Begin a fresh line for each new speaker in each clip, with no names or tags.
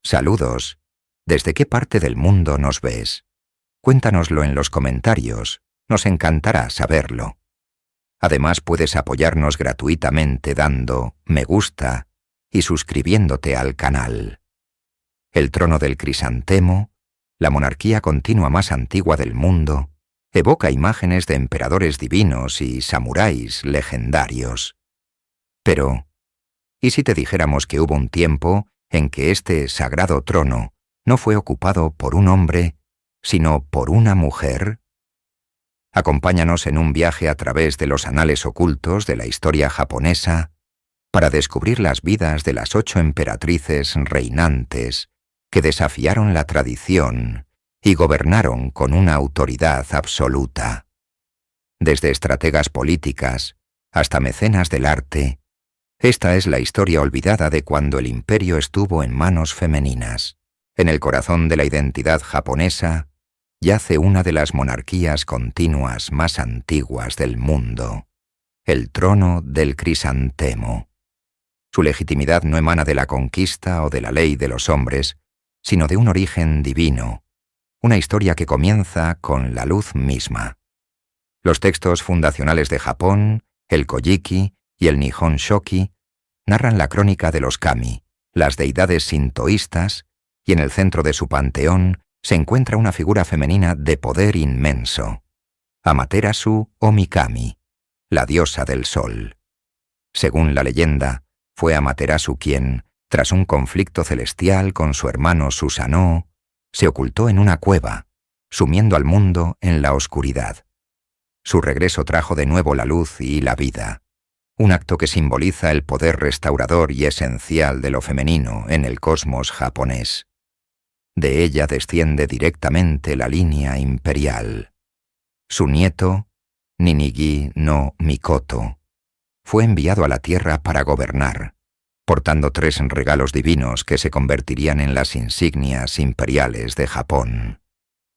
Saludos. ¿Desde qué parte del mundo nos ves? Cuéntanoslo en los comentarios. Nos encantará saberlo. Además, puedes apoyarnos gratuitamente dando me gusta y suscribiéndote al canal. El trono del crisantemo, la monarquía continua más antigua del mundo, evoca imágenes de emperadores divinos y samuráis legendarios. Pero, ¿y si te dijéramos que hubo un tiempo en que este sagrado trono no fue ocupado por un hombre, sino por una mujer? Acompáñanos en un viaje a través de los anales ocultos de la historia japonesa para descubrir las vidas de las 8 emperatrices reinantes que desafiaron la tradición y gobernaron con una autoridad absoluta. Desde estrategas políticas hasta mecenas del arte, esta es la historia olvidada de cuando el imperio estuvo en manos femeninas. En el corazón de la identidad japonesa yace una de las monarquías continuas más antiguas del mundo, el trono del crisantemo. Su legitimidad no emana de la conquista o de la ley de los hombres, sino de un origen divino, una historia que comienza con la luz misma. Los textos fundacionales de Japón, el Kojiki y el Nihon Shoki, narran la crónica de los kami, las deidades sintoístas, y en el centro de su panteón se encuentra una figura femenina de poder inmenso, Amaterasu o Mikami, la diosa del sol. Según la leyenda, fue Amaterasu quien, tras un conflicto celestial con su hermano Susanoo, se ocultó en una cueva, sumiendo al mundo en la oscuridad. Su regreso trajo de nuevo la luz y la vida, un acto que simboliza el poder restaurador y esencial de lo femenino en el cosmos japonés. De ella desciende directamente la línea imperial. Su nieto, Ninigi no Mikoto, fue enviado a la tierra para gobernar, portando 3 regalos divinos que se convertirían en las insignias imperiales de Japón.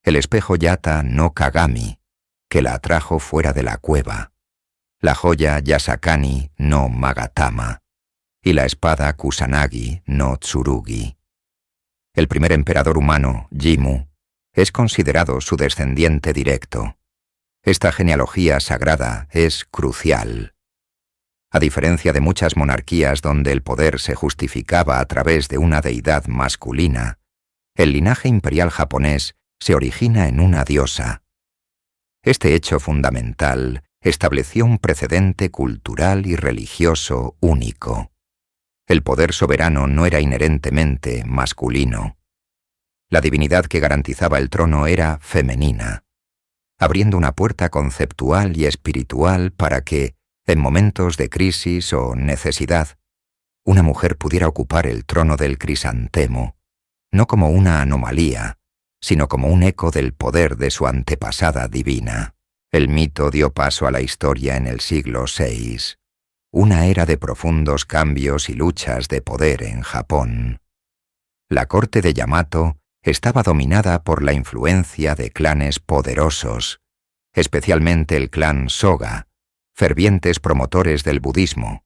El espejo Yata no Kagami, que la atrajo fuera de la cueva, la joya Yasakani no Magatama y la espada Kusanagi no Tsurugi. El primer emperador humano, Jimmu, es considerado su descendiente directo. Esta genealogía sagrada es crucial. A diferencia de muchas monarquías donde el poder se justificaba a través de una deidad masculina, el linaje imperial japonés se origina en una diosa. Este hecho fundamental estableció un precedente cultural y religioso único. El poder soberano no era inherentemente masculino. La divinidad que garantizaba el trono era femenina, abriendo una puerta conceptual y espiritual para que, en momentos de crisis o necesidad, una mujer pudiera ocupar el trono del crisantemo, no como una anomalía, sino como un eco del poder de su antepasada divina. El mito dio paso a la historia en el siglo VI, una era de profundos cambios y luchas de poder en Japón. La corte de Yamato estaba dominada por la influencia de clanes poderosos, especialmente el clan Soga, fervientes promotores del budismo,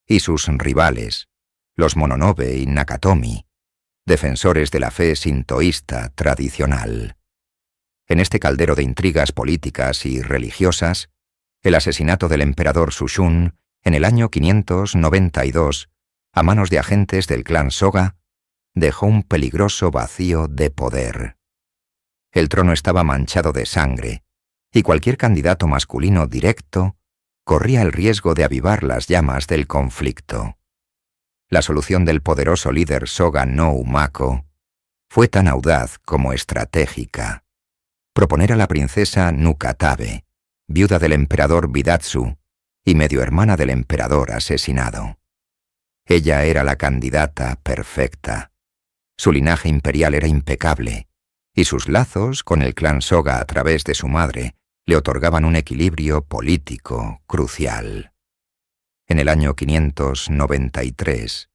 y sus rivales, los Mononobe y Nakatomi, defensores de la fe sintoísta tradicional. En este caldero de intrigas políticas y religiosas, el asesinato del emperador Sushun en el año 592, a manos de agentes del clan Soga, dejó un peligroso vacío de poder. El trono estaba manchado de sangre, y cualquier candidato masculino directo corría el riesgo de avivar las llamas del conflicto. La solución del poderoso líder Soga no Umako fue tan audaz como estratégica: proponer a la princesa Nukatabe, viuda del emperador Bidatsu y medio hermana del emperador asesinado. Ella era la candidata perfecta. Su linaje imperial era impecable, y sus lazos con el clan Soga a través de su madre le otorgaban un equilibrio político crucial. En el año 593,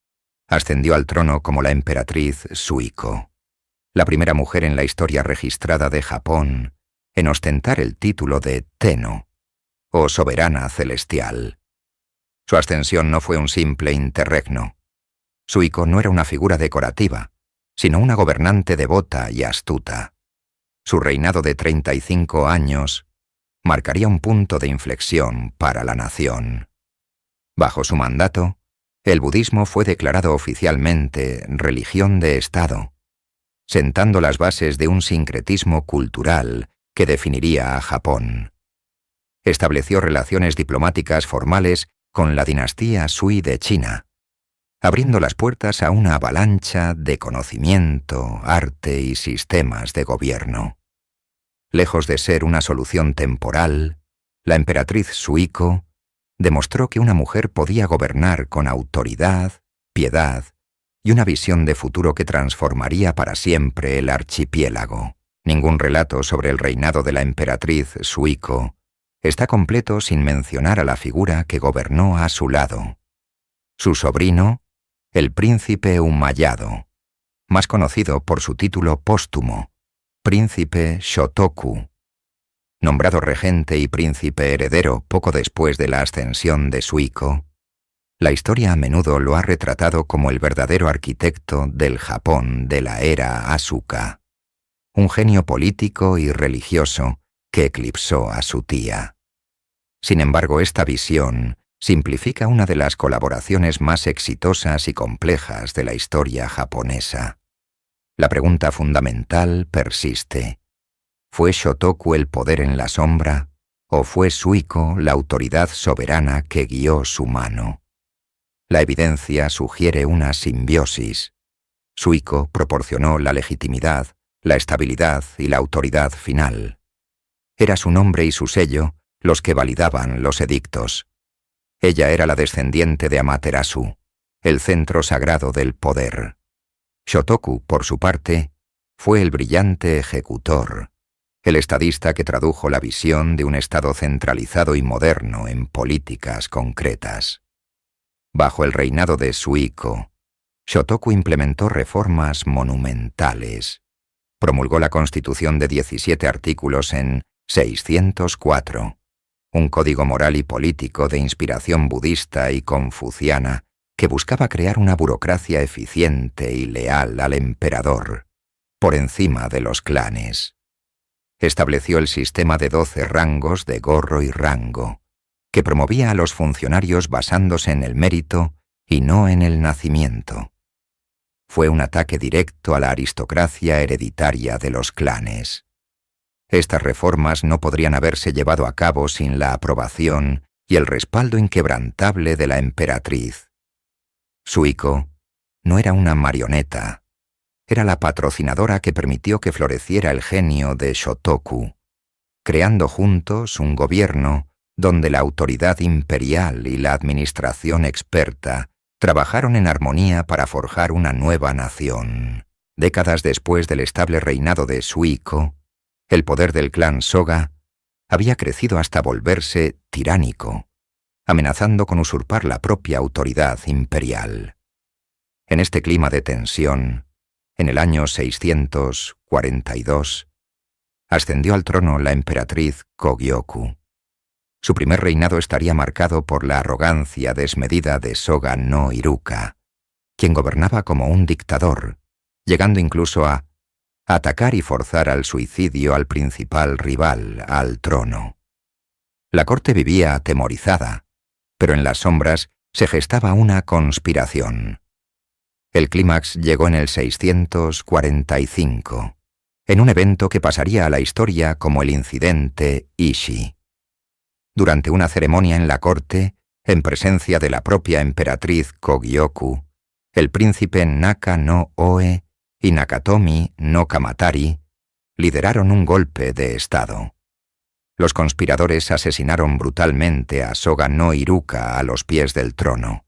ascendió al trono como la emperatriz Suiko, la primera mujer en la historia registrada de Japón en ostentar el título de Tenno, o soberana celestial. Su ascensión no fue un simple interregno. Suiko no era una figura decorativa, sino una gobernante devota y astuta. Su reinado de 35 años marcaría un punto de inflexión para la nación. Bajo su mandato, el budismo fue declarado oficialmente religión de Estado, sentando las bases de un sincretismo cultural que definiría a Japón. Estableció relaciones diplomáticas formales con la dinastía Sui de China, abriendo las puertas a una avalancha de conocimiento, arte y sistemas de gobierno. Lejos de ser una solución temporal, la emperatriz Suiko demostró que una mujer podía gobernar con autoridad, piedad y una visión de futuro que transformaría para siempre el archipiélago. Ningún relato sobre el reinado de la emperatriz Suiko está completo sin mencionar a la figura que gobernó a su lado. Su sobrino, el príncipe Umayado, más conocido por su título póstumo, príncipe Shotoku. Nombrado regente y príncipe heredero poco después de la ascensión de Suiko, la historia a menudo lo ha retratado como el verdadero arquitecto del Japón de la era Asuka, un genio político y religioso que eclipsó a su tía. Sin embargo, esta visión simplifica una de las colaboraciones más exitosas y complejas de la historia japonesa. La pregunta fundamental persiste: ¿fue Shotoku el poder en la sombra o fue Suiko la autoridad soberana que guió su mano? La evidencia sugiere una simbiosis. Suiko proporcionó la legitimidad, la estabilidad y la autoridad final. Era su nombre y su sello los que validaban los edictos. Ella era la descendiente de Amaterasu, el centro sagrado del poder. Shotoku, por su parte, fue el brillante ejecutor, el estadista que tradujo la visión de un Estado centralizado y moderno en políticas concretas. Bajo el reinado de Suiko, Shotoku implementó reformas monumentales. Promulgó la Constitución de 17 artículos en 604, un código moral y político de inspiración budista y confuciana que buscaba crear una burocracia eficiente y leal al emperador, por encima de los clanes. Estableció el sistema de 12 rangos de gorro y rango, que promovía a los funcionarios basándose en el mérito y no en el nacimiento. Fue un ataque directo a la aristocracia hereditaria de los clanes. Estas reformas no podrían haberse llevado a cabo sin la aprobación y el respaldo inquebrantable de la emperatriz. Suiko no era una marioneta, era la patrocinadora que permitió que floreciera el genio de Shotoku, creando juntos un gobierno donde la autoridad imperial y la administración experta trabajaron en armonía para forjar una nueva nación. Décadas después del estable reinado de Suiko, el poder del clan Soga había crecido hasta volverse tiránico, amenazando con usurpar la propia autoridad imperial. En este clima de tensión, en el año 642, ascendió al trono la emperatriz Kogyoku. Su primer reinado estaría marcado por la arrogancia desmedida de Soga no Iruka, quien gobernaba como un dictador, llegando incluso a atacar y forzar al suicidio al principal rival al trono. La corte vivía atemorizada, pero en las sombras se gestaba una conspiración. El clímax llegó en el 645, en un evento que pasaría a la historia como el incidente Ishii. Durante una ceremonia en la corte, en presencia de la propia emperatriz Kogyoku, el príncipe Naka no Oe y Nakatomi no Kamatari lideraron un golpe de estado. Los conspiradores asesinaron brutalmente a Soga no Iruka a los pies del trono.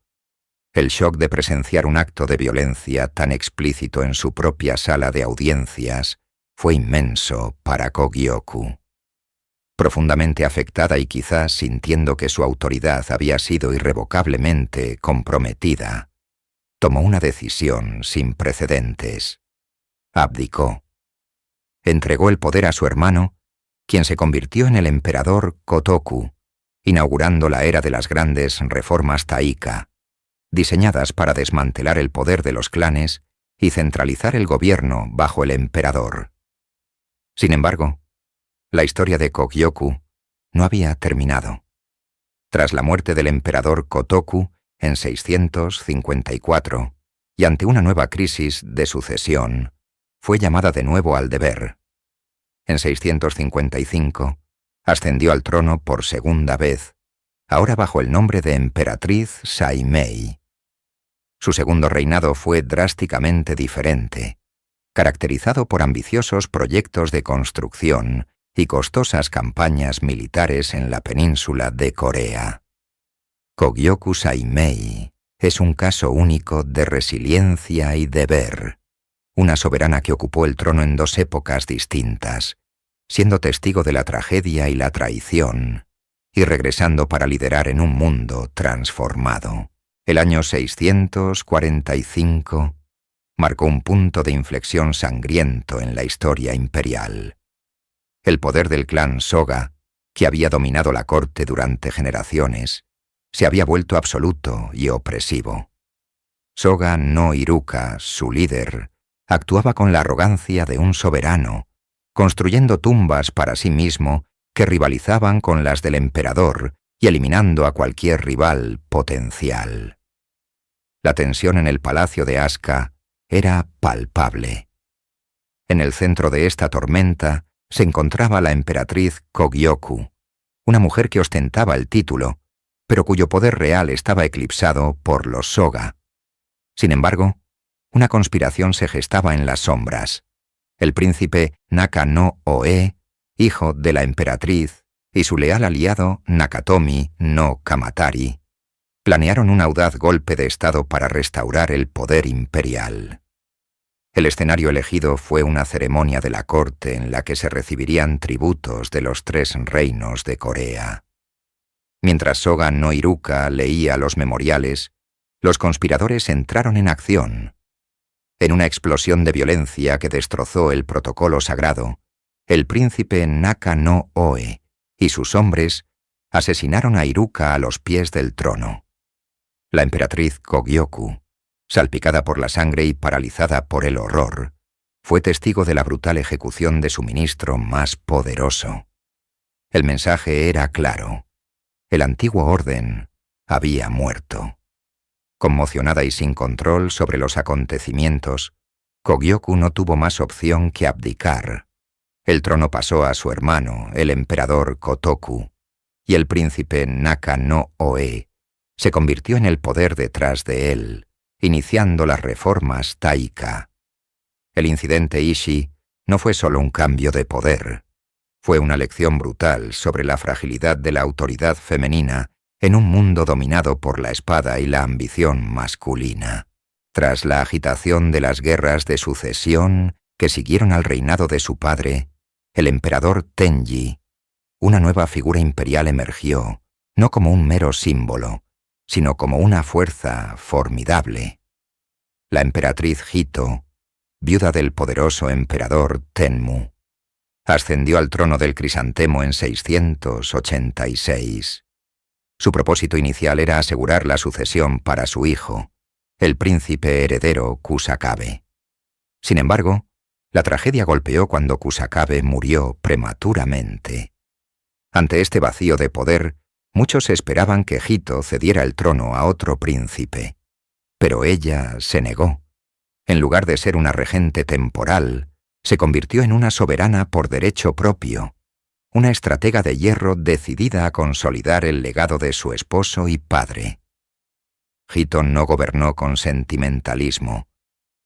El shock de presenciar un acto de violencia tan explícito en su propia sala de audiencias fue inmenso para Kogyoku. Profundamente afectada y quizás sintiendo que su autoridad había sido irrevocablemente comprometida, tomó una decisión sin precedentes. Abdicó. Entregó el poder a su hermano, quien se convirtió en el emperador Kotoku, inaugurando la era de las grandes reformas Taika, diseñadas para desmantelar el poder de los clanes y centralizar el gobierno bajo el emperador. Sin embargo, la historia de Kogyoku no había terminado. Tras la muerte del emperador Kotoku en 654, y ante una nueva crisis de sucesión, fue llamada de nuevo al deber. En 655, ascendió al trono por segunda vez, ahora bajo el nombre de emperatriz Saimei. Su segundo reinado fue drásticamente diferente, caracterizado por ambiciosos proyectos de construcción y costosas campañas militares en la península de Corea. Kogyoku Saimei es un caso único de resiliencia y deber, una soberana que ocupó el trono en dos épocas distintas, siendo testigo de la tragedia y la traición, y regresando para liderar en un mundo transformado. El año 645 marcó un punto de inflexión sangriento en la historia imperial. El poder del clan Soga, que había dominado la corte durante generaciones, se había vuelto absoluto y opresivo. Soga no Iruka, su líder, actuaba con la arrogancia de un soberano, construyendo tumbas para sí mismo que rivalizaban con las del emperador y eliminando a cualquier rival potencial. La tensión en el palacio de Asuka era palpable. En el centro de esta tormenta se encontraba la emperatriz Kogyoku, una mujer que ostentaba el título, pero cuyo poder real estaba eclipsado por los Soga. Sin embargo, una conspiración se gestaba en las sombras. El príncipe Naka no Oe, hijo de la emperatriz, y su leal aliado Nakatomi no Kamatari, planearon un audaz golpe de estado para restaurar el poder imperial. El escenario elegido fue una ceremonia de la corte en la que se recibirían tributos de los tres reinos de Corea. Mientras Soga no Iruka leía los memoriales, los conspiradores entraron en acción. En una explosión de violencia que destrozó el protocolo sagrado, el príncipe Naka no Oe y sus hombres asesinaron a Iruka a los pies del trono. La emperatriz Kogyoku, salpicada por la sangre y paralizada por el horror, fue testigo de la brutal ejecución de su ministro más poderoso. El mensaje era claro. El antiguo orden había muerto. Conmocionada y sin control sobre los acontecimientos, Kogyoku no tuvo más opción que abdicar. El trono pasó a su hermano, el emperador Kotoku, y el príncipe Naka no Oe se convirtió en el poder detrás de él, iniciando las reformas Taika. El incidente Ishii no fue solo un cambio de poder, fue una lección brutal sobre la fragilidad de la autoridad femenina en un mundo dominado por la espada y la ambición masculina. Tras la agitación de las guerras de sucesión que siguieron al reinado de su padre, el emperador Tenji, una nueva figura imperial emergió, no como un mero símbolo, sino como una fuerza formidable. La emperatriz Hito, viuda del poderoso emperador Tenmu, ascendió al trono del Crisantemo en 686. Su propósito inicial era asegurar la sucesión para su hijo, el príncipe heredero Kusakabe. Sin embargo, la tragedia golpeó cuando Kusakabe murió prematuramente. Ante este vacío de poder, muchos esperaban que Hito cediera el trono a otro príncipe. Pero ella se negó. En lugar de ser una regente temporal, se convirtió en una soberana por derecho propio, una estratega de hierro decidida a consolidar el legado de su esposo y padre. Hito no gobernó con sentimentalismo,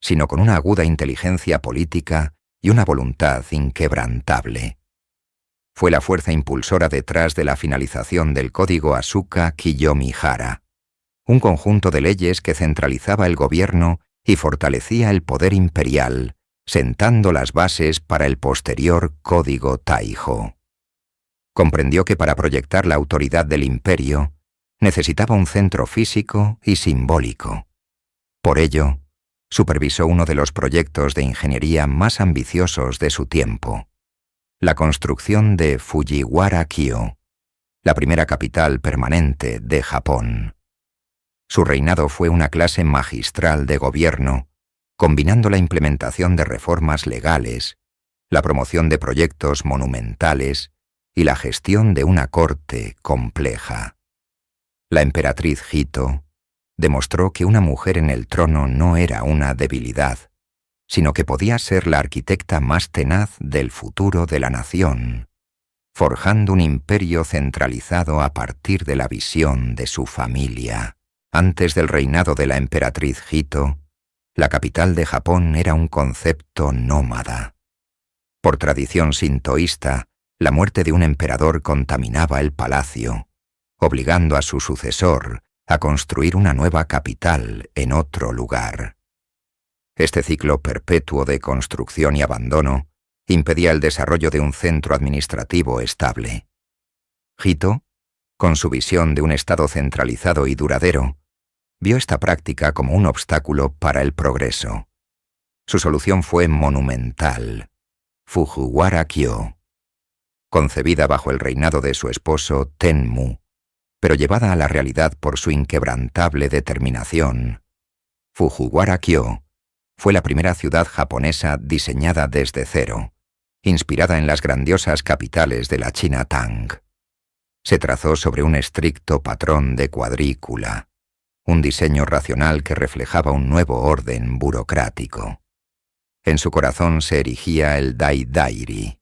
sino con una aguda inteligencia política y una voluntad inquebrantable. Fue la fuerza impulsora detrás de la finalización del Código Asuka Kiyomi-hara, un conjunto de leyes que centralizaba el gobierno y fortalecía el poder imperial, sentando las bases para el posterior Código Taijo. Comprendió que para proyectar la autoridad del imperio, necesitaba un centro físico y simbólico. Por ello, supervisó uno de los proyectos de ingeniería más ambiciosos de su tiempo, la construcción de Fujiwara-kyo, la primera capital permanente de Japón. Su reinado fue una clase magistral de gobierno, combinando la implementación de reformas legales, la promoción de proyectos monumentales y la gestión de una corte compleja. La emperatriz Jito demostró que una mujer en el trono no era una debilidad, sino que podía ser la arquitecta más tenaz del futuro de la nación, forjando un imperio centralizado a partir de la visión de su familia. Antes del reinado de la emperatriz Jito, la capital de Japón era un concepto nómada. Por tradición sintoísta, la muerte de un emperador contaminaba el palacio, obligando a su sucesor a construir una nueva capital en otro lugar. Este ciclo perpetuo de construcción y abandono impedía el desarrollo de un centro administrativo estable. Jito, con su visión de un Estado centralizado y duradero, vio esta práctica como un obstáculo para el progreso. Su solución fue monumental: Fujiwara-kyo, concebida bajo el reinado de su esposo Tenmu, pero llevada a la realidad por su inquebrantable determinación. Fujiwara-kyo fue la primera ciudad japonesa diseñada desde cero, inspirada en las grandiosas capitales de la China Tang. Se trazó sobre un estricto patrón de cuadrícula, un diseño racional que reflejaba un nuevo orden burocrático. En su corazón se erigía el Daidairi,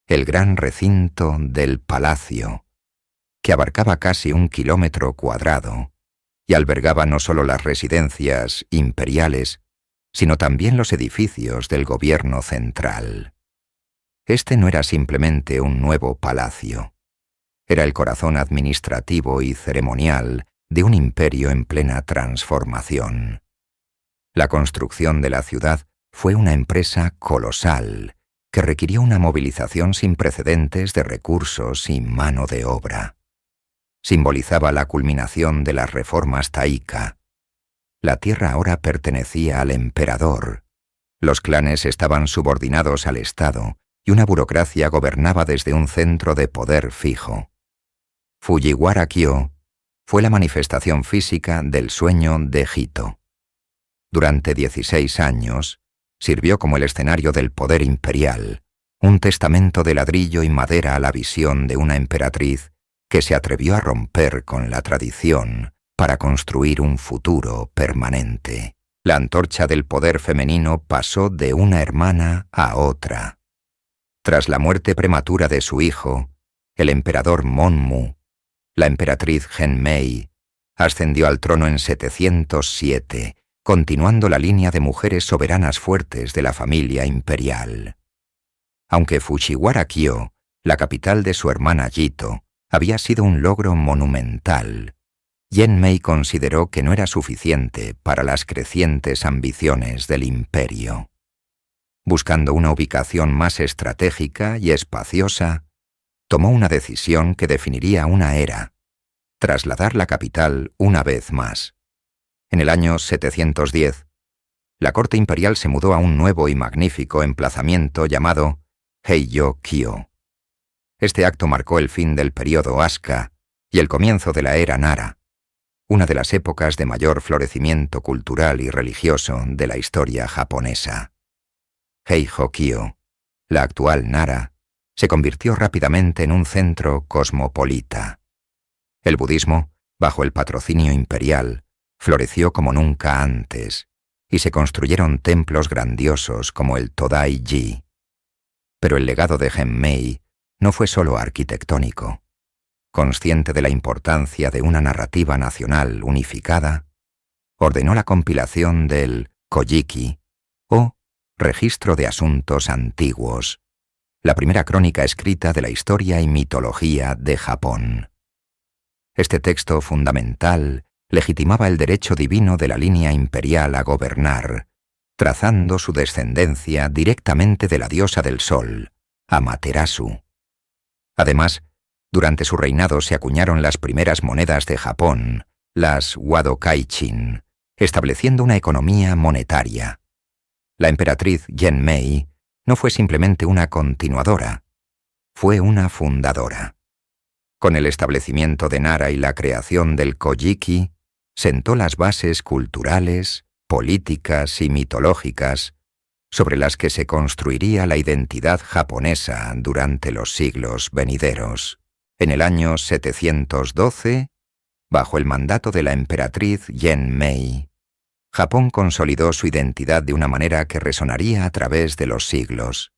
el gran recinto del palacio, que abarcaba casi 1 kilómetro cuadrado y albergaba no solo las residencias imperiales, sino también los edificios del gobierno central. Este no era simplemente un nuevo palacio, era el corazón administrativo y ceremonial de un imperio en plena transformación. La construcción de la ciudad fue una empresa colosal que requirió una movilización sin precedentes de recursos y mano de obra. Simbolizaba la culminación de las reformas taika. La tierra ahora pertenecía al emperador. Los clanes estaban subordinados al Estado y una burocracia gobernaba desde un centro de poder fijo. Fujiwara-kyo fue la manifestación física del sueño de Jito. Durante 16 años, sirvió como el escenario del poder imperial, un testamento de ladrillo y madera a la visión de una emperatriz que se atrevió a romper con la tradición para construir un futuro permanente. La antorcha del poder femenino pasó de una hermana a otra. Tras la muerte prematura de su hijo, el emperador Monmu, la emperatriz Genmei ascendió al trono en 707, continuando la línea de mujeres soberanas fuertes de la familia imperial. Aunque Fujiwara-kyo, la capital de su hermana Jito, había sido un logro monumental, Genmei consideró que no era suficiente para las crecientes ambiciones del imperio. Buscando una ubicación más estratégica y espaciosa, tomó una decisión que definiría una era: trasladar la capital una vez más. En el año 710, la corte imperial se mudó a un nuevo y magnífico emplazamiento llamado Heijo-kyo. Este acto marcó el fin del período Asuka y el comienzo de la era Nara, una de las épocas de mayor florecimiento cultural y religioso de la historia japonesa. Heijo-kyo, la actual Nara, se convirtió rápidamente en un centro cosmopolita. El budismo, bajo el patrocinio imperial, floreció como nunca antes, y se construyeron templos grandiosos como el Todai-ji. Pero el legado de Genmei no fue solo arquitectónico. Consciente de la importancia de una narrativa nacional unificada, ordenó la compilación del Kojiki, o Registro de Asuntos Antiguos, la primera crónica escrita de la historia y mitología de Japón. Este texto fundamental legitimaba el derecho divino de la línea imperial a gobernar, trazando su descendencia directamente de la diosa del sol, Amaterasu. Además, durante su reinado se acuñaron las primeras monedas de Japón, las Wado-kaichin, estableciendo una economía monetaria. La emperatriz Genmei no fue simplemente una continuadora, fue una fundadora. Con el establecimiento de Nara y la creación del Kojiki, sentó las bases culturales, políticas y mitológicas sobre las que se construiría la identidad japonesa durante los siglos venideros. En el año 712, bajo el mandato de la emperatriz Genmei, Japón consolidó su identidad de una manera que resonaría a través de los siglos.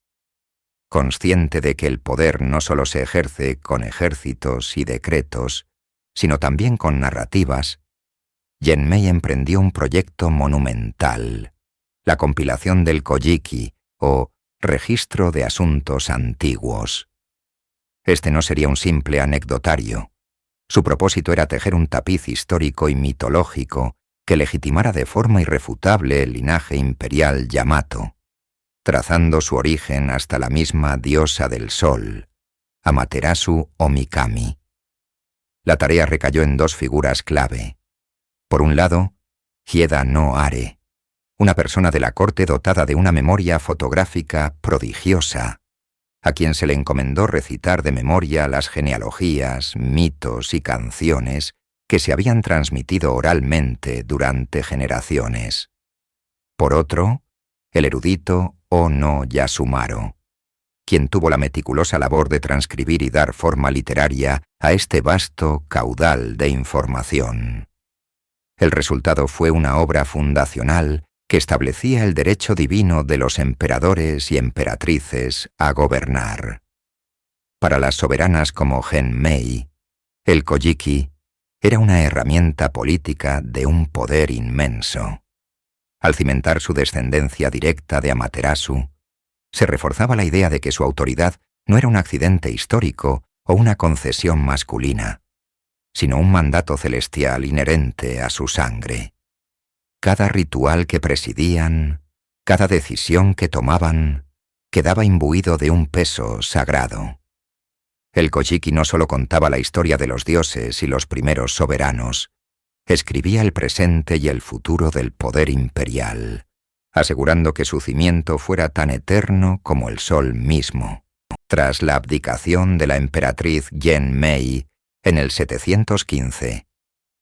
Consciente de que el poder no solo se ejerce con ejércitos y decretos, sino también con narrativas, Genmei emprendió un proyecto monumental, la compilación del Kojiki, o Registro de Asuntos Antiguos. Este no sería un simple anecdotario. Su propósito era tejer un tapiz histórico y mitológico que legitimara de forma irrefutable el linaje imperial Yamato, trazando su origen hasta la misma diosa del sol, Amaterasu o Mikami. La tarea recayó en dos figuras clave. Por un lado, Hieda no Are, una persona de la corte dotada de una memoria fotográfica prodigiosa, a quien se le encomendó recitar de memoria las genealogías, mitos y canciones que se habían transmitido oralmente durante generaciones. Por otro, el erudito Ono Yasumaro, quien tuvo la meticulosa labor de transcribir y dar forma literaria a este vasto caudal de información. El resultado fue una obra fundacional que establecía el derecho divino de los emperadores y emperatrices a gobernar. Para las soberanas como Genmei, el Kojiki era una herramienta política de un poder inmenso. Al cimentar su descendencia directa de Amaterasu, se reforzaba la idea de que su autoridad no era un accidente histórico o una concesión masculina, sino un mandato celestial inherente a su sangre. Cada ritual que presidían, cada decisión que tomaban, quedaba imbuido de un peso sagrado. El Kojiki no solo contaba la historia de los dioses y los primeros soberanos, escribía el presente y el futuro del poder imperial, asegurando que su cimiento fuera tan eterno como el sol mismo. Tras la abdicación de la emperatriz Genmei en el 715,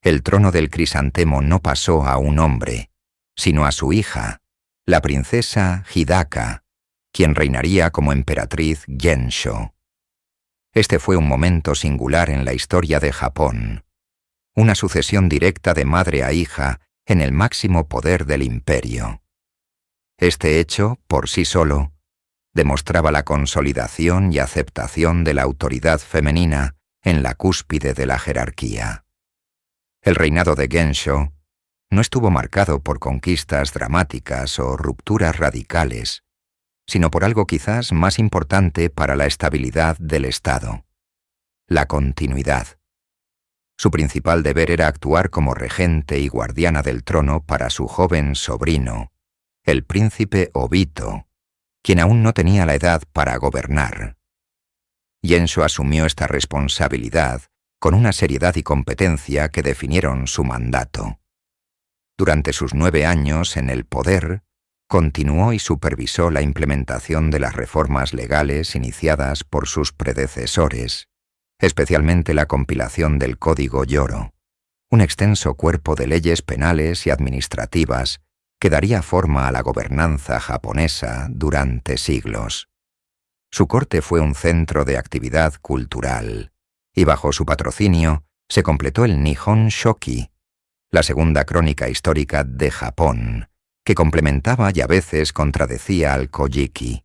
el trono del crisantemo no pasó a un hombre, sino a su hija, la princesa Hidaka, quien reinaría como emperatriz Gensho. Este fue un momento singular en la historia de Japón, una sucesión directa de madre a hija en el máximo poder del imperio. Este hecho, por sí solo, demostraba la consolidación y aceptación de la autoridad femenina en la cúspide de la jerarquía. El reinado de Gensho no estuvo marcado por conquistas dramáticas o rupturas radicales, sino por algo quizás más importante para la estabilidad del Estado: la continuidad. Su principal deber era actuar como regente y guardiana del trono para su joven sobrino, el príncipe Obito, quien aún no tenía la edad para gobernar. Gensho asumió esta responsabilidad con una seriedad y competencia que definieron su mandato. Durante sus 9 años en el poder, continuó y supervisó la implementación de las reformas legales iniciadas por sus predecesores, especialmente la compilación del Código Yoro, un extenso cuerpo de leyes penales y administrativas que daría forma a la gobernanza japonesa durante siglos. Su corte fue un centro de actividad cultural, y bajo su patrocinio se completó el Nihon Shoki, la segunda crónica histórica de Japón, que complementaba y a veces contradecía al Kojiki,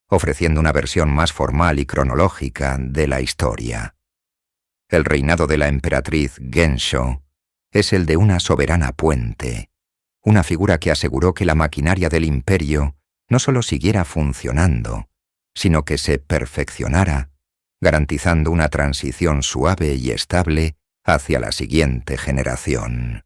ofreciendo una versión más formal y cronológica de la historia. El reinado de la emperatriz Gensho es el de una soberana puente, una figura que aseguró que la maquinaria del imperio no solo siguiera funcionando, sino que se perfeccionara, garantizando una transición suave y estable hacia la siguiente generación.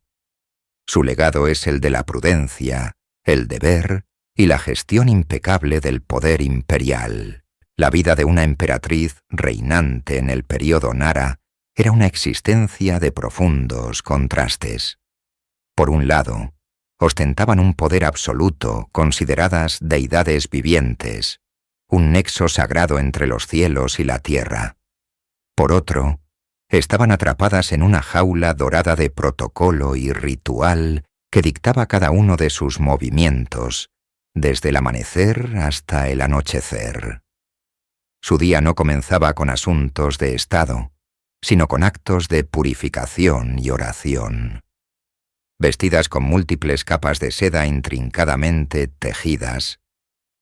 Su legado es el de la prudencia, el deber y la gestión impecable del poder imperial. La vida de una emperatriz reinante en el período Nara era una existencia de profundos contrastes. Por un lado, ostentaban un poder absoluto, consideradas deidades vivientes, un nexo sagrado entre los cielos y la tierra. Por otro, estaban atrapadas en una jaula dorada de protocolo y ritual que dictaba cada uno de sus movimientos, desde el amanecer hasta el anochecer. Su día no comenzaba con asuntos de Estado, sino con actos de purificación y oración. Vestidas con múltiples capas de seda intrincadamente tejidas,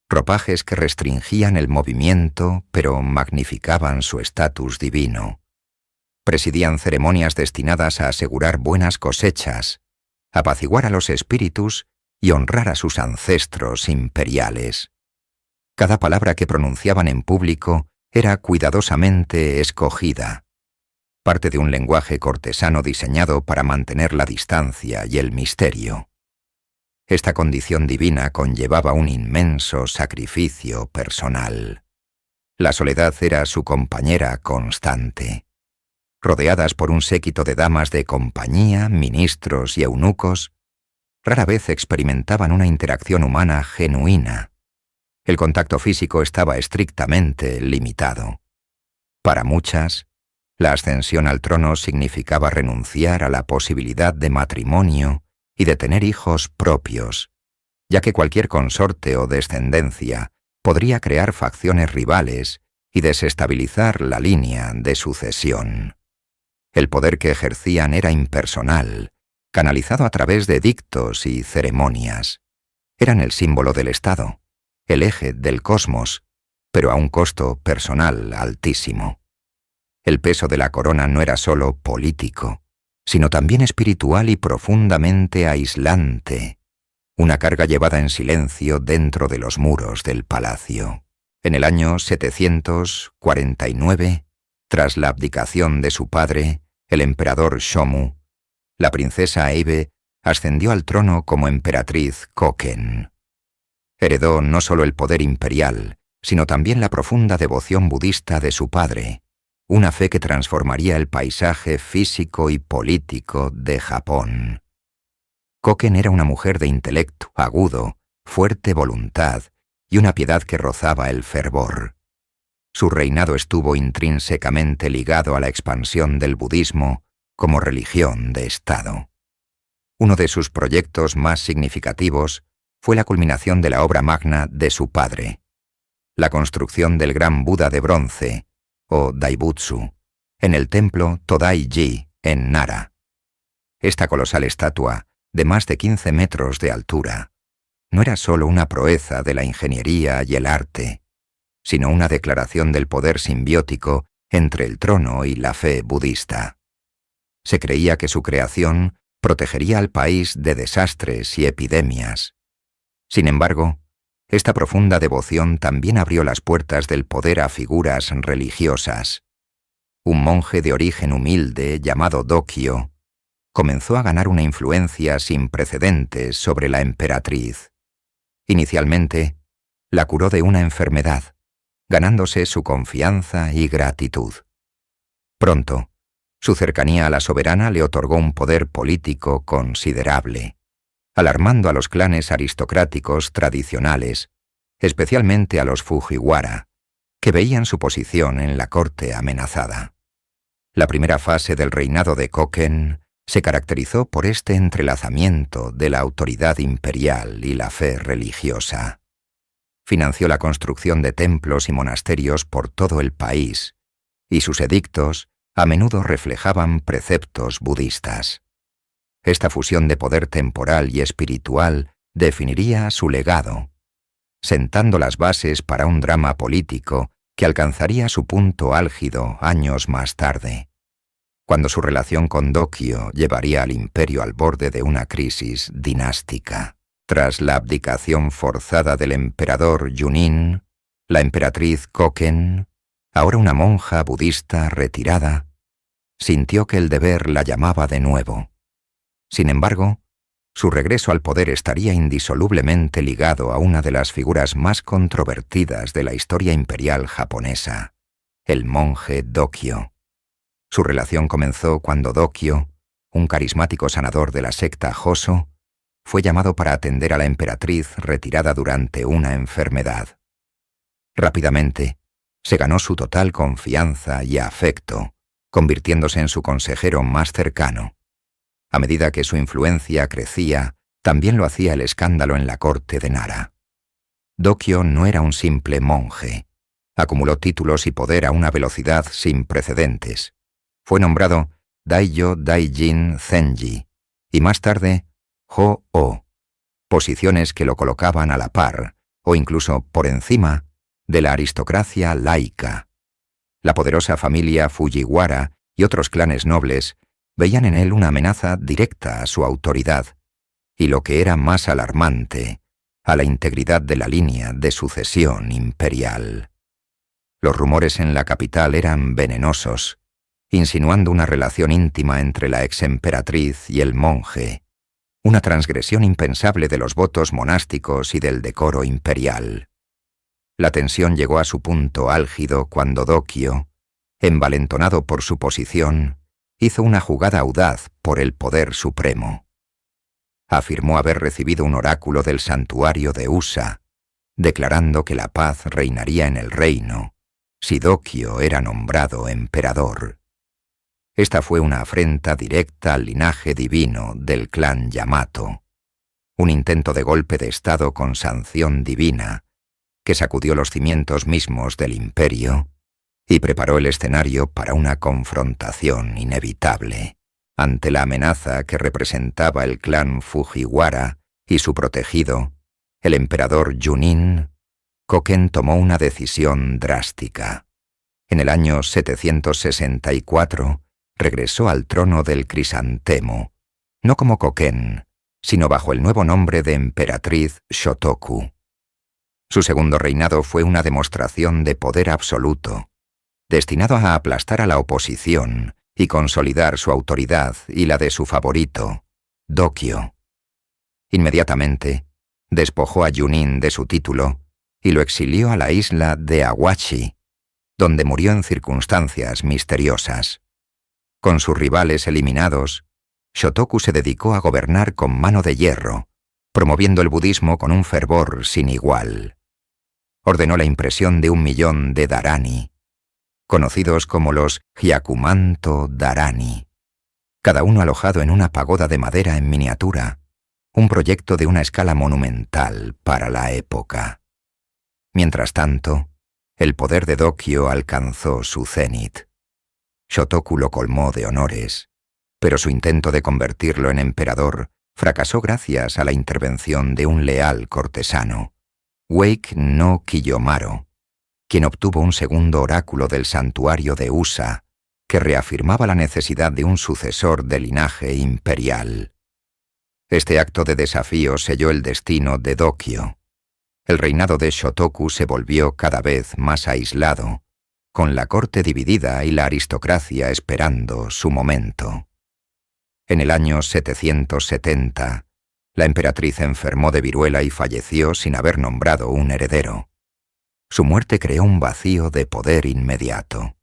ropajes que restringían el movimiento pero magnificaban su estatus divino. Presidían ceremonias destinadas a asegurar buenas cosechas, apaciguar a los espíritus y honrar a sus ancestros imperiales. Cada palabra que pronunciaban en público era cuidadosamente escogida, parte de un lenguaje cortesano diseñado para mantener la distancia y el misterio. Esta condición divina conllevaba un inmenso sacrificio personal. La soledad era su compañera constante. Rodeadas por un séquito de damas de compañía, ministros y eunucos, rara vez experimentaban una interacción humana genuina. El contacto físico estaba estrictamente limitado. Para muchas, la ascensión al trono significaba renunciar a la posibilidad de matrimonio y de tener hijos propios, ya que cualquier consorte o descendencia podría crear facciones rivales y desestabilizar la línea de sucesión. El poder que ejercían era impersonal, canalizado a través de edictos y ceremonias. Eran el símbolo del Estado, el eje del cosmos, pero a un costo personal altísimo. El peso de la corona no era solo político, sino también espiritual y profundamente aislante, una carga llevada en silencio dentro de los muros del palacio. En el año 749, tras la abdicación de su padre, el emperador Shomu, la princesa Eibe ascendió al trono como emperatriz Koken. Heredó no solo el poder imperial, sino también la profunda devoción budista de su padre, una fe que transformaría el paisaje físico y político de Japón. Koken era una mujer de intelecto agudo, fuerte voluntad y una piedad que rozaba el fervor. Su reinado estuvo intrínsecamente ligado a la expansión del budismo como religión de Estado. Uno de sus proyectos más significativos fue la culminación de la obra magna de su padre, la construcción del gran Buda de bronce, o Daibutsu, en el templo Todai-ji, en Nara. Esta colosal estatua, de más de 15 metros de altura, no era solo una proeza de la ingeniería y el arte, sino una declaración del poder simbiótico entre el trono y la fe budista. Se creía que su creación protegería al país de desastres y epidemias. Sin embargo, esta profunda devoción también abrió las puertas del poder a figuras religiosas. Un monje de origen humilde llamado Dokyo comenzó a ganar una influencia sin precedentes sobre la emperatriz. Inicialmente, la curó de una enfermedad, ganándose su confianza y gratitud. Pronto, su cercanía a la soberana le otorgó un poder político considerable, alarmando a los clanes aristocráticos tradicionales, especialmente a los Fujiwara, que veían su posición en la corte amenazada. La primera fase del reinado de Koken se caracterizó por este entrelazamiento de la autoridad imperial y la fe religiosa. Financió la construcción de templos y monasterios por todo el país, y sus edictos a menudo reflejaban preceptos budistas. Esta fusión de poder temporal y espiritual definiría su legado, sentando las bases para un drama político que alcanzaría su punto álgido años más tarde, cuando su relación con Dokyo llevaría al imperio al borde de una crisis dinástica. Tras la abdicación forzada del emperador Junin, la emperatriz Koken, ahora una monja budista retirada, sintió que el deber la llamaba de nuevo. Sin embargo, su regreso al poder estaría indisolublemente ligado a una de las figuras más controvertidas de la historia imperial japonesa, el monje Dokyo. Su relación comenzó cuando Dokyo, un carismático sanador de la secta Hoso, fue llamado para atender a la emperatriz retirada durante una enfermedad. Rápidamente, se ganó su total confianza y afecto, convirtiéndose en su consejero más cercano. A medida que su influencia crecía, También lo hacía el escándalo en la corte de Nara. Dokyo no era un simple monje. Acumuló títulos y poder a una velocidad sin precedentes. Fue nombrado Daijō Daijin Zenji y más tarde Hō-Oh, posiciones que lo colocaban a la par, o incluso por encima, de la aristocracia laica. La poderosa familia Fujiwara y otros clanes nobles veían en él una amenaza directa a su autoridad, y lo que era más alarmante, a la integridad de la línea de sucesión imperial. Los rumores en la capital eran venenosos, insinuando una relación íntima entre la exemperatriz y el monje, una transgresión impensable de los votos monásticos y del decoro imperial. La tensión llegó a su punto álgido cuando Dokyo, envalentonado por su posición, hizo una jugada audaz por el poder supremo. Afirmó haber recibido un oráculo del santuario de Usa, declarando que la paz reinaría en el reino si Dokyo era nombrado emperador. Esta fue una afrenta directa al linaje divino del clan Yamato, un intento de golpe de estado con sanción divina que sacudió los cimientos mismos del imperio y preparó el escenario para una confrontación inevitable. Ante la amenaza que representaba el clan Fujiwara y su protegido, el emperador Junin, Koken tomó una decisión drástica. En el año 764 regresó al trono del Crisantemo, no como Koken, sino bajo el nuevo nombre de emperatriz Shotoku. Su segundo reinado fue una demostración de poder absoluto, destinado a aplastar a la oposición y consolidar su autoridad y la de su favorito, Dokyo. Inmediatamente, despojó a Junin de su título y lo exilió a la isla de Awachi, donde murió en circunstancias misteriosas. Con sus rivales eliminados, Shotoku se dedicó a gobernar con mano de hierro, promoviendo el budismo con un fervor sin igual. Ordenó la impresión de 1 millón de dharani, conocidos como los Hyakumanto Dharani, cada uno alojado en una pagoda de madera en miniatura, un proyecto de una escala monumental para la época. Mientras tanto, el poder de Dokyo alcanzó su cenit. Shotoku lo colmó de honores, pero su intento de convertirlo en emperador fracasó gracias a la intervención de un leal cortesano, Wake no Kiyomaro, quien obtuvo un segundo oráculo del santuario de Usa, que reafirmaba la necesidad de un sucesor de linaje imperial. Este acto de desafío selló el destino de Dokyo. El reinado de Shotoku se volvió cada vez más aislado, con la corte dividida y la aristocracia esperando su momento. En el año 770, la emperatriz enfermó de viruela y falleció sin haber nombrado un heredero. Su muerte creó un vacío de poder inmediato.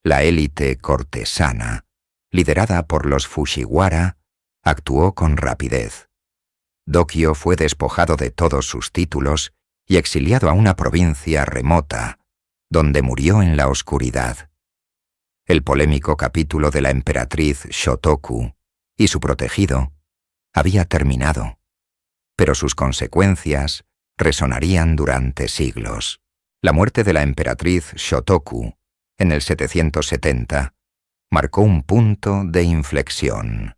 La élite cortesana, liderada por los Fujiwara, actuó con rapidez. Dokyo fue despojado de todos sus títulos y exiliado a una provincia remota, donde murió en la oscuridad. El polémico capítulo de la emperatriz Shotoku y su protegido había terminado, pero sus consecuencias resonarían durante siglos. La muerte de la emperatriz Shotoku, en el 770, marcó un punto de inflexión.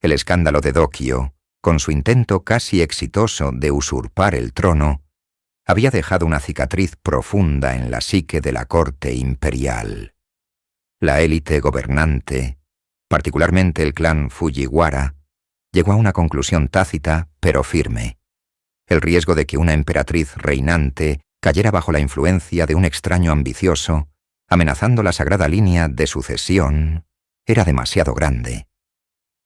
El escándalo de Dokyo, con su intento casi exitoso de usurpar el trono, había dejado una cicatriz profunda en la psique de la corte imperial. La élite gobernante, particularmente el clan Fujiwara, llegó a una conclusión tácita pero firme. El riesgo de que una emperatriz reinante cayera bajo la influencia de un extraño ambicioso, amenazando la sagrada línea de sucesión, era demasiado grande.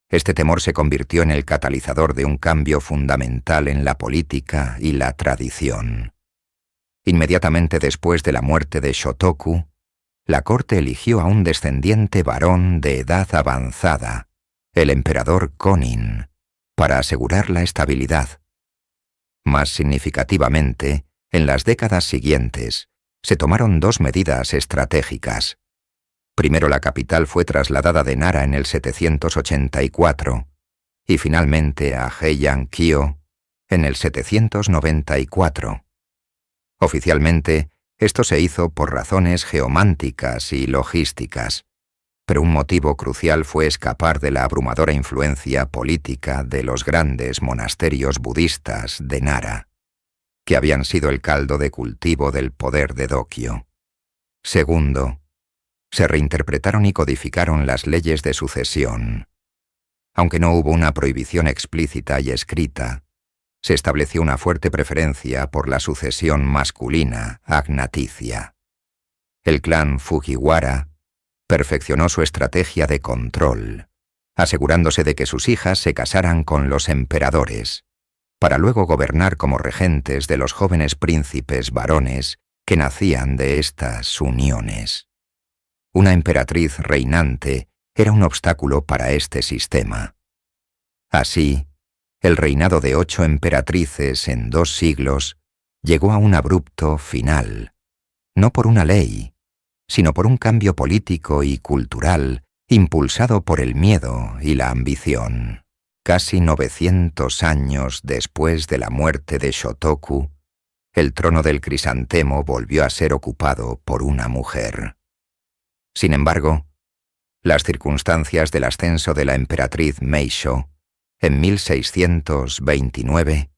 Este temor se convirtió en el catalizador de un cambio fundamental en la política y la tradición. Inmediatamente después de la muerte de Shotoku, la corte eligió a un descendiente varón de edad avanzada, el emperador Konin, para asegurar la estabilidad. Más significativamente, en las décadas siguientes, se tomaron 2 medidas estratégicas. Primero, la capital fue trasladada de Nara en el 784, y finalmente a Heian Kyo en el 794. Oficialmente, esto se hizo por razones geománticas y logísticas, pero un motivo crucial fue escapar de la abrumadora influencia política de los grandes monasterios budistas de Nara, que habían sido el caldo de cultivo del poder de Dokyo. Segundo, se reinterpretaron y codificaron las leyes de sucesión. Aunque no hubo una prohibición explícita y escrita, se estableció una fuerte preferencia por la sucesión masculina agnaticia. El clan Fujiwara perfeccionó su estrategia de control, asegurándose de que sus hijas se casaran con los emperadores, para luego gobernar como regentes de los jóvenes príncipes varones que nacían de estas uniones. Una emperatriz reinante era un obstáculo para este sistema. Así, el reinado de 8 emperatrices en 2 siglos llegó a un abrupto final, no por una ley, sino por un cambio político y cultural impulsado por el miedo y la ambición. Casi 900 años después de la muerte de Shotoku, el trono del crisantemo volvió a ser ocupado por una mujer. Sin embargo, las circunstancias del ascenso de la emperatriz Meisho en 1629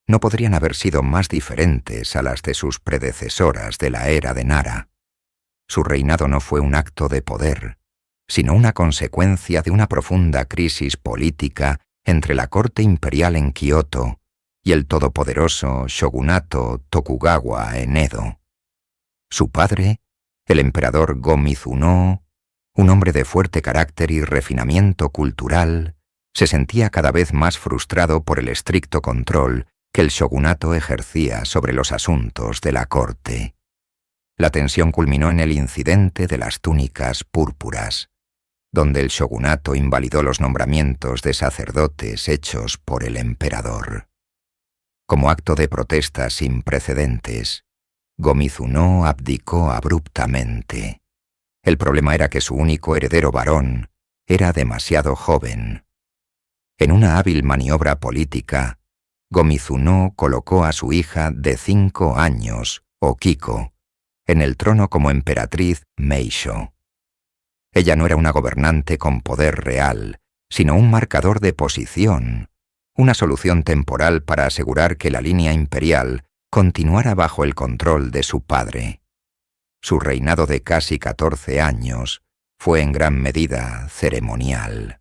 no podrían haber sido más diferentes a las de sus predecesoras de la era de Nara. Su reinado no fue un acto de poder, sino una consecuencia de una profunda crisis política entre la corte imperial en Kioto y el todopoderoso shogunato Tokugawa en Edo. Su padre, el emperador Go-Mizunoo, un hombre de fuerte carácter y refinamiento cultural, se sentía cada vez más frustrado por el estricto control que el shogunato ejercía sobre los asuntos de la corte. La tensión culminó en el incidente de las túnicas púrpuras, donde el shogunato invalidó los nombramientos de sacerdotes hechos por el emperador. Como acto de protesta sin precedentes, Go-Mizunoo abdicó abruptamente. El problema era que su único heredero varón era demasiado joven. En una hábil maniobra política, Go-Mizunoo colocó a su hija de 5 años, Okiko, en el trono como emperatriz Meisho. Ella no era una gobernante con poder real, sino un marcador de posición, una solución temporal para asegurar que la línea imperial continuara bajo el control de su padre. Su reinado de casi 14 años fue en gran medida ceremonial.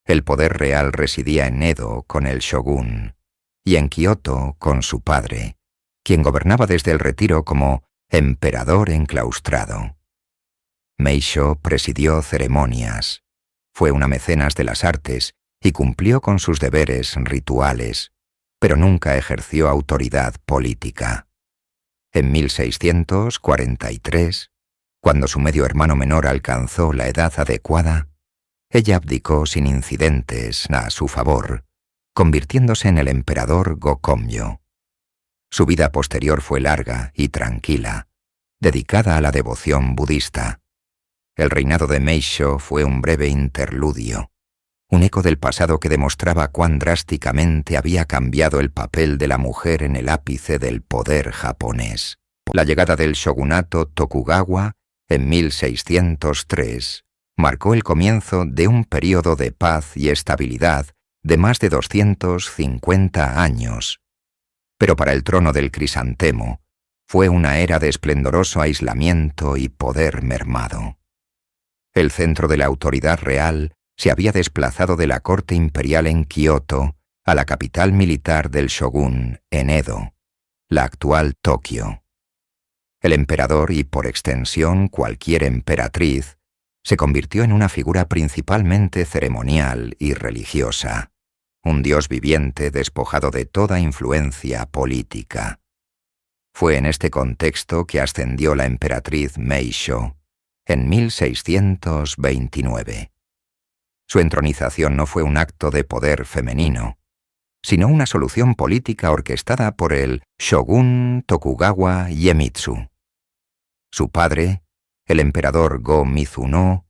El poder real residía en Edo con el shogun y en Kioto con su padre, quien gobernaba desde el retiro como emperador enclaustrado. Meisho presidió ceremonias, fue una mecenas de las artes y cumplió con sus deberes rituales, pero nunca ejerció autoridad política. En 1643, cuando su medio hermano menor alcanzó la edad adecuada, ella abdicó sin incidentes a su favor, convirtiéndose en el emperador Go-Komyo. Su vida posterior fue larga y tranquila, dedicada a la devoción budista. El reinado de Meisho fue un breve interludio, un eco del pasado que demostraba cuán drásticamente había cambiado el papel de la mujer en el ápice del poder japonés. La llegada del shogunato Tokugawa en 1603 marcó el comienzo de un período de paz y estabilidad de más de 250 años. Pero para el trono del crisantemo fue una era de esplendoroso aislamiento y poder mermado. El centro de la autoridad real se había desplazado de la corte imperial en Kioto a la capital militar del shogun en Edo, la actual Tokio. El emperador y, por extensión, cualquier emperatriz, se convirtió en una figura principalmente ceremonial y religiosa, un dios viviente despojado de toda influencia política. Fue en este contexto que ascendió la emperatriz Meisho en 1629. Su entronización no fue un acto de poder femenino, sino una solución política orquestada por el shogun Tokugawa Iemitsu. Su padre, el emperador Go-Mizunoo,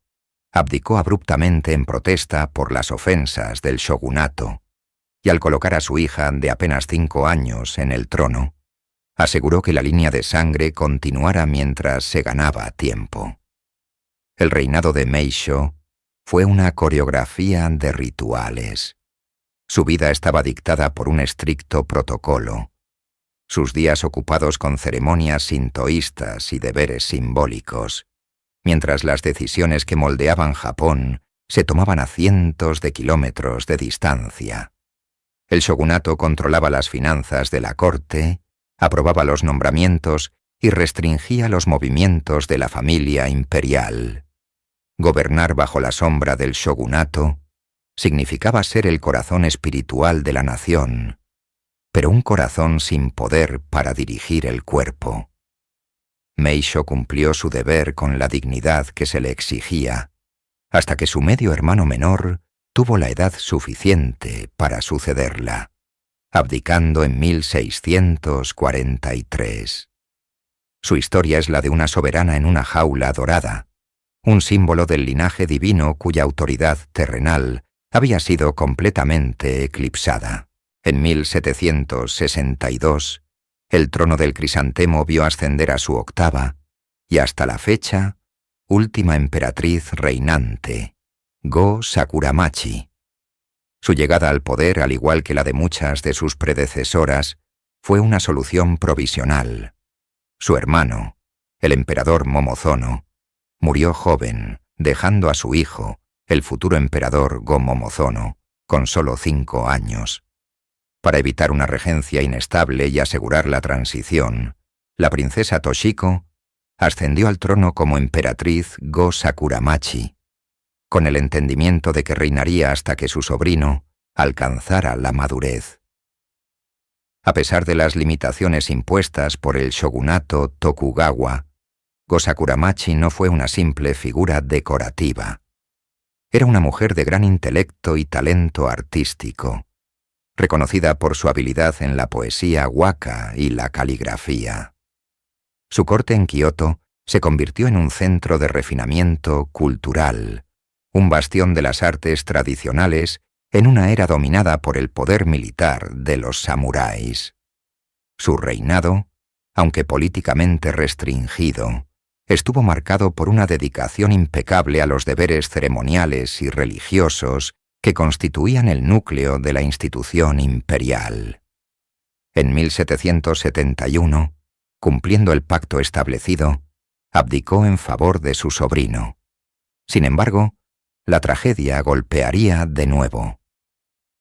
abdicó abruptamente en protesta por las ofensas del shogunato, y al colocar a su hija de apenas 5 años en el trono, aseguró que la línea de sangre continuara mientras se ganaba tiempo. El reinado de Meisho fue una coreografía de rituales. Su vida estaba dictada por un estricto protocolo, sus días ocupados con ceremonias sintoístas y deberes simbólicos, mientras las decisiones que moldeaban Japón se tomaban a cientos de kilómetros de distancia. El shogunato controlaba las finanzas de la corte, aprobaba los nombramientos y restringía los movimientos de la familia imperial. Gobernar bajo la sombra del shogunato significaba ser el corazón espiritual de la nación, pero un corazón sin poder para dirigir el cuerpo. Meisho cumplió su deber con la dignidad que se le exigía, hasta que su medio hermano menor tuvo la edad suficiente para sucederla, abdicando en 1643. Su historia es la de una soberana en una jaula dorada, un símbolo del linaje divino cuya autoridad terrenal había sido completamente eclipsada. En 1762, el trono del crisantemo vio ascender a su octava y hasta la fecha, última emperatriz reinante, Go Sakuramachi. Su llegada al poder, al igual que la de muchas de sus predecesoras, fue una solución provisional. Su hermano, el emperador Momozono, murió joven, dejando a su hijo, el futuro emperador Go-Momozono, con solo 5 años. Para evitar una regencia inestable y asegurar la transición, la princesa Toshiko ascendió al trono como emperatriz Go Sakuramachi, con el entendimiento de que reinaría hasta que su sobrino alcanzara la madurez. A pesar de las limitaciones impuestas por el shogunato Tokugawa, Go Sakuramachi no fue una simple figura decorativa. Era una mujer de gran intelecto y talento artístico, reconocida por su habilidad en la poesía waka y la caligrafía. Su corte en Kioto se convirtió en un centro de refinamiento cultural, un bastión de las artes tradicionales en una era dominada por el poder militar de los samuráis. Su reinado, aunque políticamente restringido, estuvo marcado por una dedicación impecable a los deberes ceremoniales y religiosos que constituían el núcleo de la institución imperial. En 1771, cumpliendo el pacto establecido, abdicó en favor de su sobrino. Sin embargo, la tragedia golpearía de nuevo.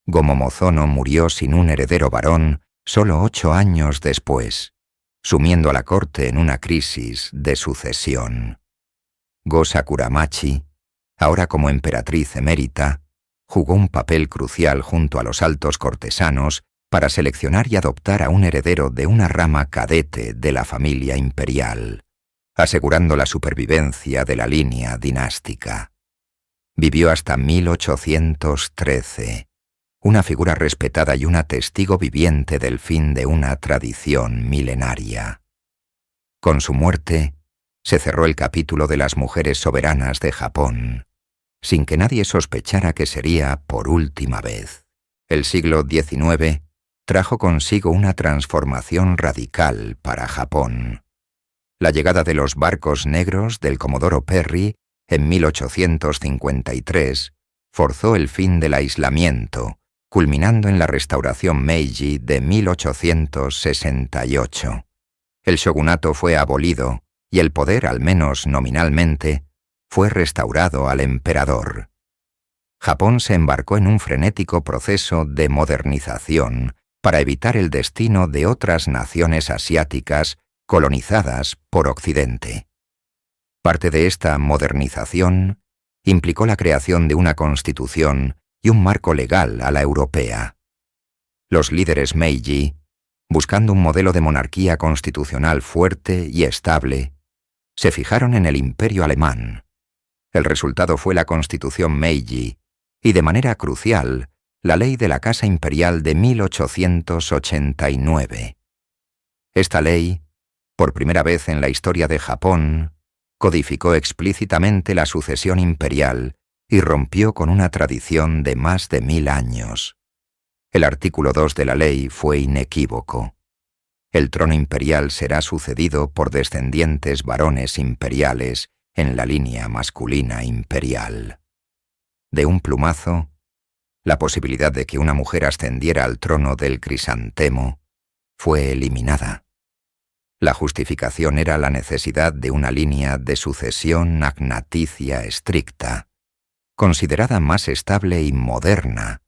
Go-Momozono murió sin un heredero varón solo 8 años después, sumiendo a la corte en una crisis de sucesión. Go Sakuramachi, ahora como emperatriz emérita, jugó un papel crucial junto a los altos cortesanos para seleccionar y adoptar a un heredero de una rama cadete de la familia imperial, asegurando la supervivencia de la línea dinástica. Vivió hasta 1813, una figura respetada y una testigo viviente del fin de una tradición milenaria. Con su muerte, se cerró el capítulo de las mujeres soberanas de Japón, sin que nadie sospechara que sería por última vez. El siglo XIX trajo consigo una transformación radical para Japón. La llegada de los barcos negros del Comodoro Perry en 1853 forzó el fin del aislamiento, culminando en la restauración Meiji de 1868. El shogunato fue abolido y el poder, al menos nominalmente, fue restaurado al emperador. Japón se embarcó en un frenético proceso de modernización para evitar el destino de otras naciones asiáticas colonizadas por Occidente. Parte de esta modernización implicó la creación de una constitución y un marco legal a la europea. Los líderes Meiji, buscando un modelo de monarquía constitucional fuerte y estable, se fijaron en el Imperio alemán. El resultado fue la Constitución Meiji y, de manera crucial, la Ley de la Casa Imperial de 1889. Esta ley, por primera vez en la historia de Japón, codificó explícitamente la sucesión imperial y rompió con una tradición de más de 1000 años. El artículo 2 de la ley fue inequívoco. El trono imperial será sucedido por descendientes varones imperiales en la línea masculina imperial. De un plumazo, la posibilidad de que una mujer ascendiera al trono del crisantemo fue eliminada. La justificación era la necesidad de una línea de sucesión agnaticia estricta, considerada más estable y moderna,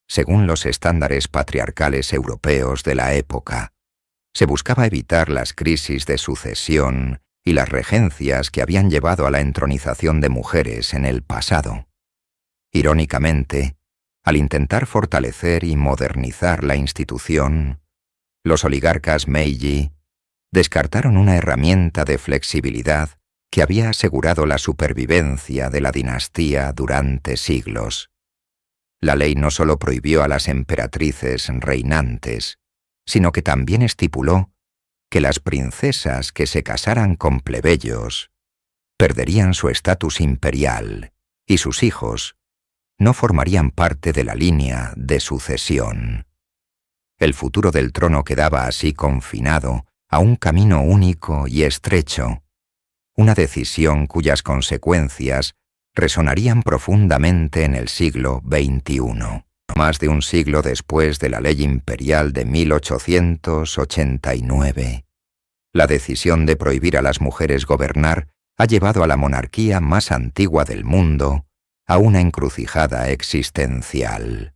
según los estándares patriarcales europeos de la época. Se buscaba evitar las crisis de sucesión y las regencias que habían llevado a la entronización de mujeres en el pasado. Irónicamente, al intentar fortalecer y modernizar la institución, los oligarcas Meiji descartaron una herramienta de flexibilidad que había asegurado la supervivencia de la dinastía durante siglos. La ley no solo prohibió a las emperatrices reinantes, sino que también estipuló que las princesas que se casaran con plebeyos perderían su estatus imperial y sus hijos no formarían parte de la línea de sucesión. El futuro del trono quedaba así confinado a un camino único y estrecho, una decisión cuyas consecuencias resonarían profundamente en el siglo XXI. Más de un siglo después de la ley imperial de 1889, la decisión de prohibir a las mujeres gobernar ha llevado a la monarquía más antigua del mundo a una encrucijada existencial.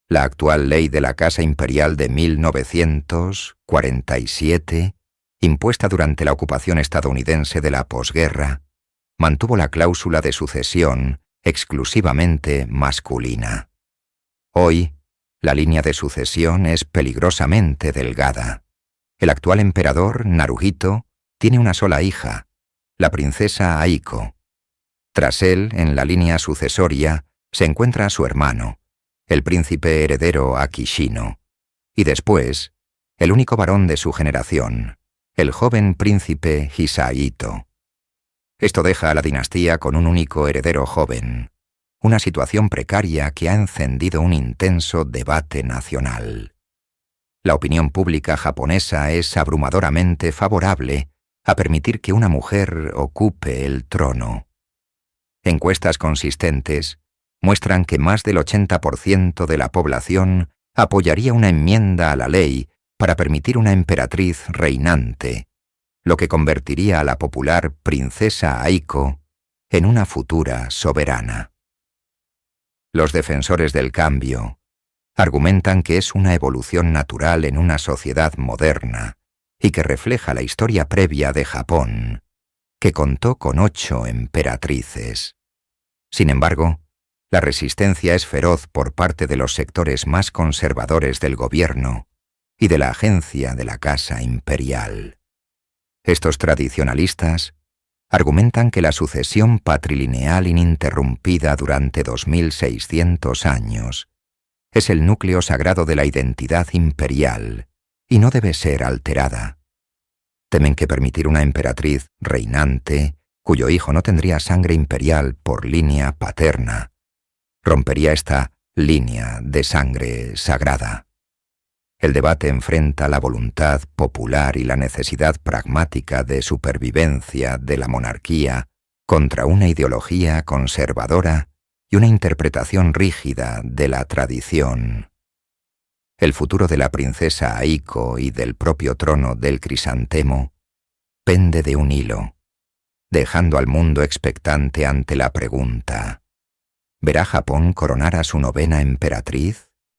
La actual ley de la Casa Imperial de 1947, impuesta durante la ocupación estadounidense de la posguerra, mantuvo la cláusula de sucesión exclusivamente masculina. Hoy, la línea de sucesión es peligrosamente delgada. El actual emperador, Naruhito, tiene una sola hija, la princesa Aiko. Tras él, en la línea sucesoria, se encuentra su hermano, el príncipe heredero Akishino, y después, el único varón de su generación, el joven príncipe Hisahito. Esto deja a la dinastía con un único heredero joven, una situación precaria que ha encendido un intenso debate nacional. La opinión pública japonesa es abrumadoramente favorable a permitir que una mujer ocupe el trono. Encuestas consistentes muestran que más del 80% de la población apoyaría una enmienda a la ley para permitir una emperatriz reinante, lo que convertiría a la popular princesa Aiko en una futura soberana. Los defensores del cambio argumentan que es una evolución natural en una sociedad moderna y que refleja la historia previa de Japón, que contó con 8 emperatrices. Sin embargo, la resistencia es feroz por parte de los sectores más conservadores del gobierno y de la agencia de la Casa Imperial. Estos tradicionalistas argumentan que la sucesión patrilineal ininterrumpida durante 2600 años es el núcleo sagrado de la identidad imperial y no debe ser alterada. Temen que permitir una emperatriz reinante, cuyo hijo no tendría sangre imperial por línea paterna, rompería esta línea de sangre sagrada. El debate enfrenta la voluntad popular y la necesidad pragmática de supervivencia de la monarquía contra una ideología conservadora y una interpretación rígida de la tradición. El futuro de la princesa Aiko y del propio trono del crisantemo pende de un hilo, dejando al mundo expectante ante la pregunta: ¿verá Japón coronar a su 9ª emperatriz?